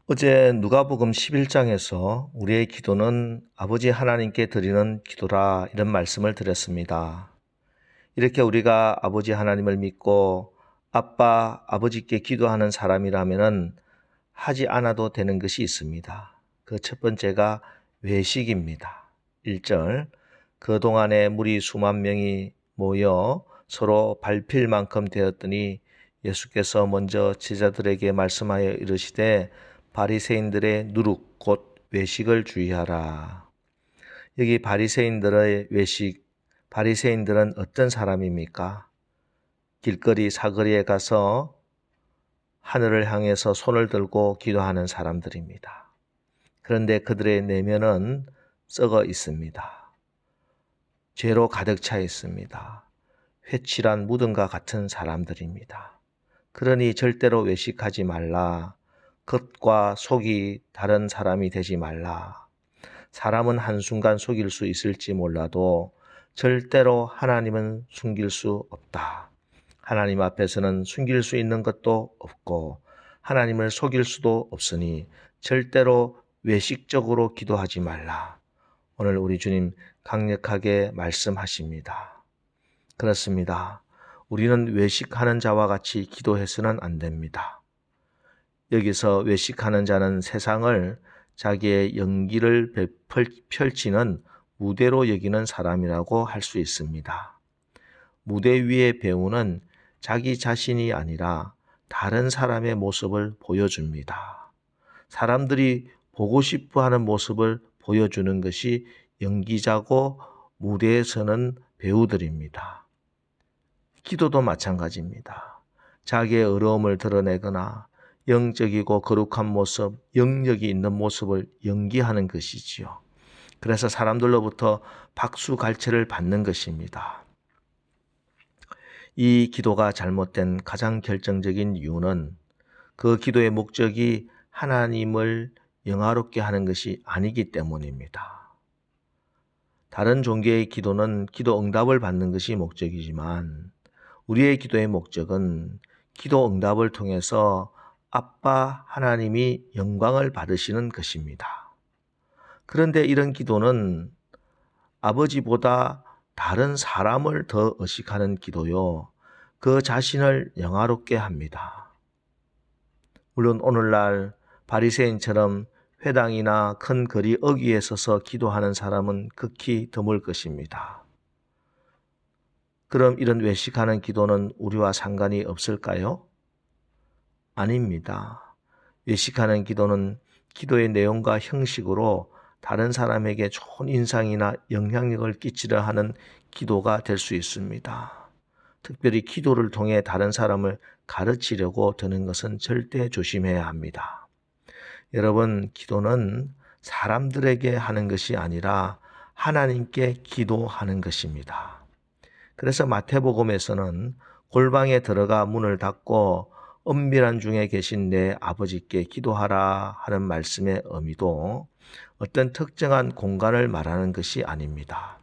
어제 누가복음 11장에서 우리의 기도는 아버지 하나님께 드리는 기도라 이런 말씀을 드렸습니다. 이렇게 우리가 아버지 하나님을 믿고 아버지께 기도하는 사람이라면 하지 않아도 되는 것이 있습니다. 그 첫 번째가 외식입니다. 1절 그동안에 무리 수만 명이 모여 서로 밟힐 만큼 되었더니 예수께서 먼저 제자들에게 말씀하여 이르시되 바리새인들의 누룩 곧 외식을 주의하라. 여기 바리새인들의 외식, 바리새인들은 어떤 사람입니까? 길거리 사거리에 가서 하늘을 향해서 손을 들고 기도하는 사람들입니다. 그런데 그들의 내면은 썩어 있습니다. 죄로 가득 차 있습니다. 회칠한 무덤과 같은 사람들입니다. 그러니 절대로 외식하지 말라. 겉과 속이 다른 사람이 되지 말라. 사람은 한순간 속일 수 있을지 몰라도 절대로 하나님은 숨길 수 없다. 하나님 앞에서는 숨길 수 있는 것도 없고 하나님을 속일 수도 없으니 절대로 외식적으로 기도하지 말라. 오늘 우리 주님 강력하게 말씀하십니다. 그렇습니다. 우리는 외식하는 자와 같이 기도해서는 안 됩니다. 여기서 외식하는 자는 세상을 자기의 연기를 펼치는 무대로 여기는 사람이라고 할 수 있습니다. 무대 위의 배우는 자기 자신이 아니라 다른 사람의 모습을 보여줍니다. 사람들이 보고 싶어 하는 모습을 보여주는 것이 연기자고 무대에 서는 배우들입니다. 기도도 마찬가지입니다. 자기의 어려움을 드러내거나 영적이고 거룩한 모습, 영역이 있는 모습을 연기하는 것이지요. 그래서 사람들로부터 박수갈채를 받는 것입니다. 이 기도가 잘못된 가장 결정적인 이유는 그 기도의 목적이 하나님을 영화롭게 하는 것이 아니기 때문입니다. 다른 종교의 기도는 기도 응답을 받는 것이 목적이지만 우리의 기도의 목적은 기도 응답을 통해서 아빠 하나님이 영광을 받으시는 것입니다. 그런데 이런 기도는 아버지보다 다른 사람을 더 의식하는 기도요. 그 자신을 영화롭게 합니다. 물론 오늘날 바리새인처럼 회당이나 큰 거리 어귀에 서서 기도하는 사람은 극히 드물 것입니다. 그럼 이런 외식하는 기도는 우리와 상관이 없을까요? 아닙니다. 외식하는 기도는 기도의 내용과 형식으로 다른 사람에게 좋은 인상이나 영향력을 끼치려 하는 기도가 될 수 있습니다. 특별히 기도를 통해 다른 사람을 가르치려고 드는 것은 절대 조심해야 합니다. 여러분, 기도는 사람들에게 하는 것이 아니라 하나님께 기도하는 것입니다. 그래서 마태복음에서는 골방에 들어가 문을 닫고 은밀한 중에 계신 내 아버지께 기도하라 하는 말씀의 의미도 어떤 특정한 공간을 말하는 것이 아닙니다.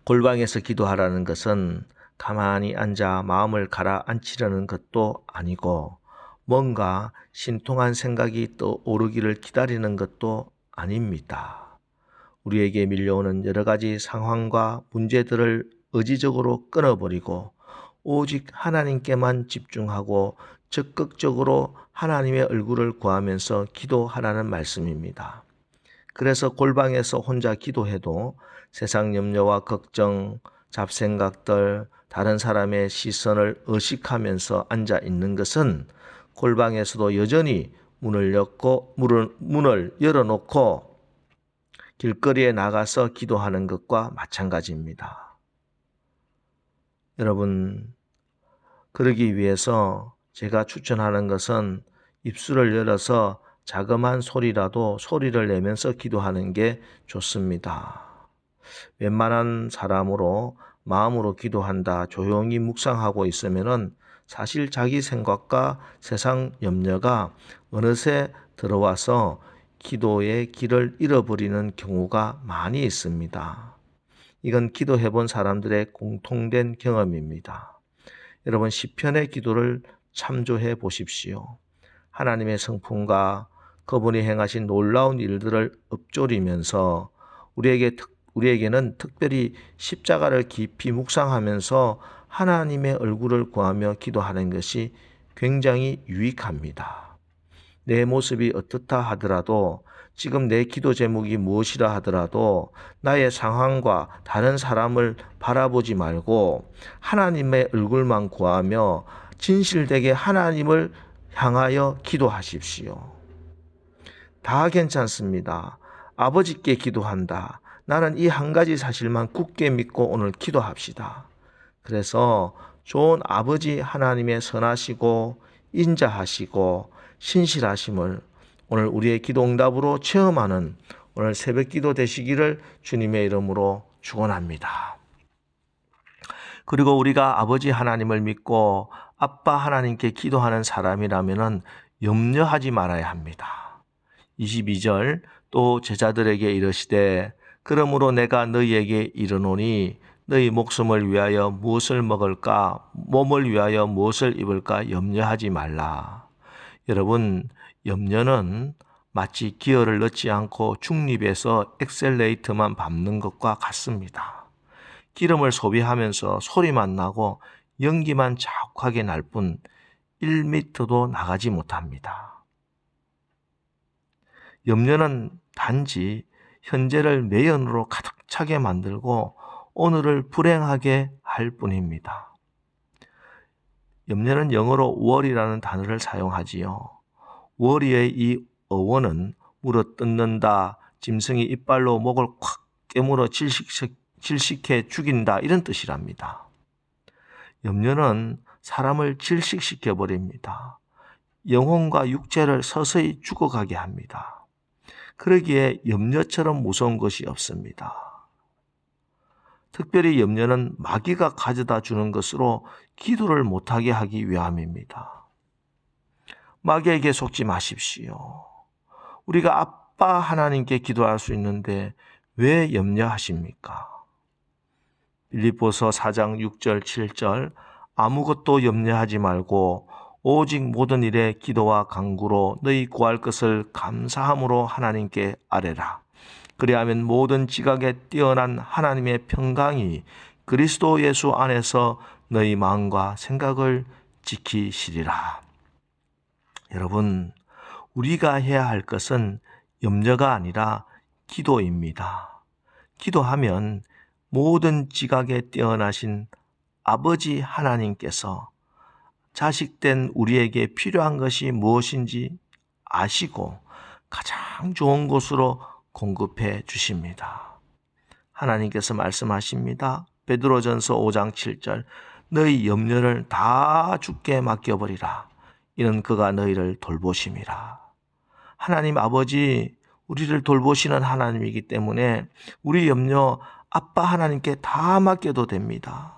골방에서 기도하라는 것은 가만히 앉아 마음을 가라앉히려는 것도 아니고 뭔가 신통한 생각이 떠오르기를 기다리는 것도 아닙니다. 우리에게 밀려오는 여러 가지 상황과 문제들을 의지적으로 끊어버리고 오직 하나님께만 집중하고 적극적으로 하나님의 얼굴을 구하면서 기도하라는 말씀입니다. 그래서 골방에서 혼자 기도해도 세상 염려와 걱정, 잡생각들, 다른 사람의 시선을 의식하면서 앉아 있는 것은 골방에서도 여전히 문을 열어놓고 길거리에 나가서 기도하는 것과 마찬가지입니다. 여러분, 그러기 위해서 제가 추천하는 것은 입술을 열어서 자그마한 소리라도 소리를 내면서 기도하는 게 좋습니다. 웬만한 사람으로 마음으로 기도한다, 조용히 묵상하고 있으면은 사실 자기 생각과 세상 염려가 어느새 들어와서 기도의 길을 잃어버리는 경우가 많이 있습니다. 이건 기도해 본 사람들의 공통된 경험입니다. 여러분 시편의 기도를 참조해 보십시오. 하나님의 성품과 그분이 행하신 놀라운 일들을 읊조리면서 우리에게는 특별히 십자가를 깊이 묵상하면서 하나님의 얼굴을 구하며 기도하는 것이 굉장히 유익합니다. 내 모습이 어떻다 하더라도, 지금 내 기도 제목이 무엇이라 하더라도 나의 상황과 다른 사람을 바라보지 말고 하나님의 얼굴만 구하며 진실되게 하나님을 향하여 기도하십시오. 다 괜찮습니다. 아버지께 기도한다. 나는 이 한 가지 사실만 굳게 믿고 오늘 기도합시다. 그래서 좋은 아버지 하나님의 선하시고 인자하시고 신실하심을 오늘 우리의 기도 응답으로 체험하는 오늘 새벽 기도 되시기를 주님의 이름으로 축원합니다. 그리고 우리가 아버지 하나님을 믿고 아빠 하나님께 기도하는 사람이라면 염려하지 말아야 합니다. 22절, 또 제자들에게 이르시되 그러므로 내가 너희에게 이르노니 너희 목숨을 위하여 무엇을 먹을까, 몸을 위하여 무엇을 입을까 염려하지 말라. 여러분, 염려는 마치 기어를 넣지 않고 중립에서 엑셀레이터만 밟는 것과 같습니다. 기름을 소비하면서 소리만 나고 연기만 자욱하게 날 뿐 1m도 나가지 못합니다. 염려는 단지 현재를 매연으로 가득 차게 만들고 오늘을 불행하게 할 뿐입니다. 염려는 영어로 worry라는 단어를 사용하지요. worry의 이 어원은 물어뜯는다, 짐승이 이빨로 목을 콱 깨물어 질식해 죽인다, 이런 뜻이랍니다. 염려는 사람을 질식시켜 버립니다. 영혼과 육체를 서서히 죽어가게 합니다. 그러기에 염려처럼 무서운 것이 없습니다. 특별히 염려는 마귀가 가져다 주는 것으로 기도를 못하게 하기 위함입니다. 마귀에게 속지 마십시오. 우리가 아빠 하나님께 기도할 수 있는데 왜 염려하십니까? 빌립보서 4장 6절 7절, 아무것도 염려하지 말고 오직 모든 일에 기도와 간구로 너희 구할 것을 감사함으로 하나님께 아뢰라. 그리하면 모든 지각에 뛰어난 하나님의 평강이 그리스도 예수 안에서 너희 마음과 생각을 지키시리라. 여러분, 우리가 해야 할 것은 염려가 아니라 기도입니다. 기도하면 모든 지각에 뛰어나신 아버지 하나님께서 자식된 우리에게 필요한 것이 무엇인지 아시고 가장 좋은 곳으로 공급해 주십니다. 하나님께서 말씀하십니다. 베드로전서 5장 7절, 너희 염려를 다 주께 맡겨버리라. 이는 그가 너희를 돌보심이라. 하나님 아버지, 우리를 돌보시는 하나님이기 때문에 우리 염려 아빠 하나님께 다 맡겨도 됩니다.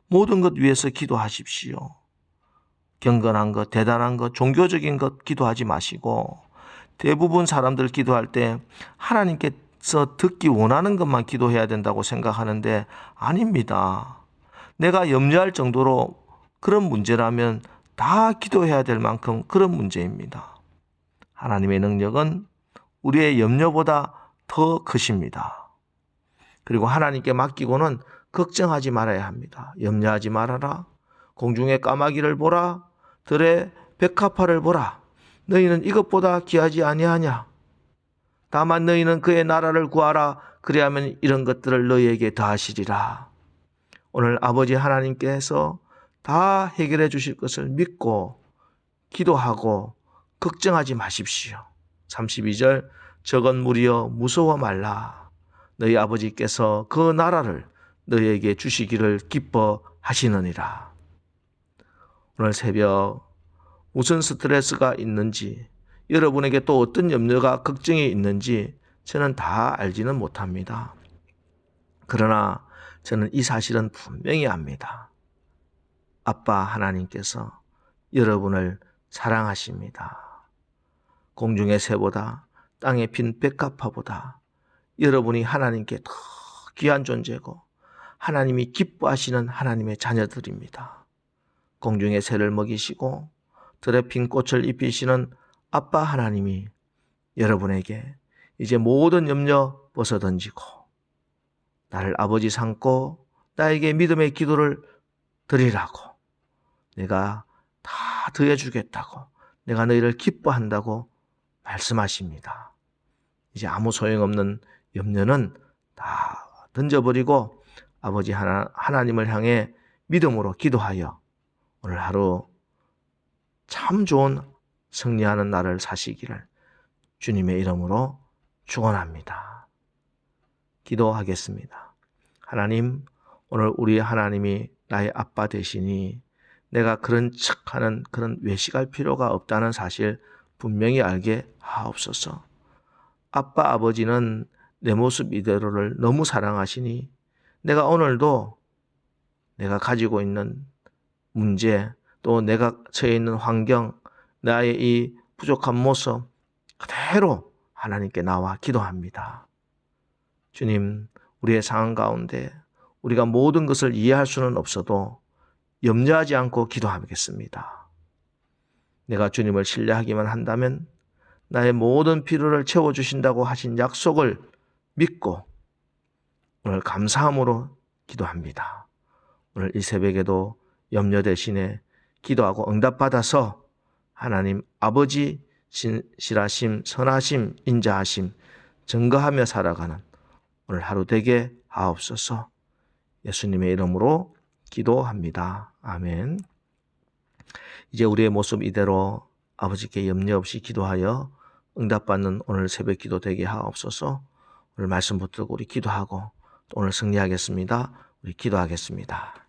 모든 것 위해서 기도하십시오. 경건한 것, 대단한 것, 종교적인 것 기도하지 마시고, 대부분 사람들 기도할 때 하나님께서 듣기 원하는 것만 기도해야 된다고 생각하는데 아닙니다. 내가 염려할 정도로 그런 문제라면 다 기도해야 될 만큼 그런 문제입니다. 하나님의 능력은 우리의 염려보다 더 크십니다. 그리고 하나님께 맡기고는 걱정하지 말아야 합니다. 염려하지 말아라. 공중의 까마귀를 보라. 들의 백합화를 보라. 너희는 이것보다 귀하지 아니하냐? 다만 너희는 그의 나라를 구하라. 그리하면 이런 것들을 너희에게 더하시리라. 오늘 아버지 하나님께서 다 해결해 주실 것을 믿고 기도하고 걱정하지 마십시오. 32절, 적은 무리여 무서워 말라. 너희 아버지께서 그 나라를 너희에게 주시기를 기뻐하시느니라. 오늘 새벽 무슨 스트레스가 있는지, 여러분에게 또 어떤 염려가 걱정이 있는지 저는 다 알지는 못합니다. 그러나 저는 이 사실은 분명히 압니다. 아빠 하나님께서 여러분을 사랑하십니다. 공중의 새보다 땅에 핀 백합화보다 여러분이 하나님께 더 귀한 존재고 하나님이 기뻐하시는 하나님의 자녀들입니다. 공중의 새를 먹이시고 들에 핀 꽃을 입히시는 아빠 하나님이 여러분에게 이제 모든 염려 벗어던지고 나를 아버지 삼고 나에게 믿음의 기도를 드리라고, 내가 다 더해주겠다고, 내가 너희를 기뻐한다고 말씀하십니다. 이제 아무 소용없는 염려는 다 던져버리고 아버지 하나님을 향해 믿음으로 기도하여 오늘 하루 참 좋은 승리하는 날을 사시기를 주님의 이름으로 축원합니다. 기도하겠습니다. 하나님, 오늘 우리 하나님이 나의 아빠 되시니 내가 그런 척하는 그런 외식할 필요가 없다는 사실 분명히 알게 하옵소서. 아빠 아버지는 내 모습 이대로를 너무 사랑하시니 내가 오늘도 내가 가지고 있는 문제, 또 내가 처해 있는 환경, 나의 이 부족한 모습 그대로 하나님께 나와 기도합니다. 주님, 우리의 상황 가운데 우리가 모든 것을 이해할 수는 없어도 염려하지 않고 기도하겠습니다. 내가 주님을 신뢰하기만 한다면 나의 모든 필요를 채워주신다고 하신 약속을 믿고 오늘 감사함으로 기도합니다. 오늘 이 새벽에도 염려 대신에 기도하고 응답받아서 하나님 아버지 신실하심, 선하심, 인자하심 증거하며 살아가는 오늘 하루 되게 하옵소서. 예수님의 이름으로 기도합니다. 아멘. 이제 우리의 모습 이대로 아버지께 염려 없이 기도하여 응답받는 오늘 새벽 기도 되게 하옵소서. 오늘 말씀 붙들고 우리 기도하고 또 오늘 승리하겠습니다. 우리 기도하겠습니다.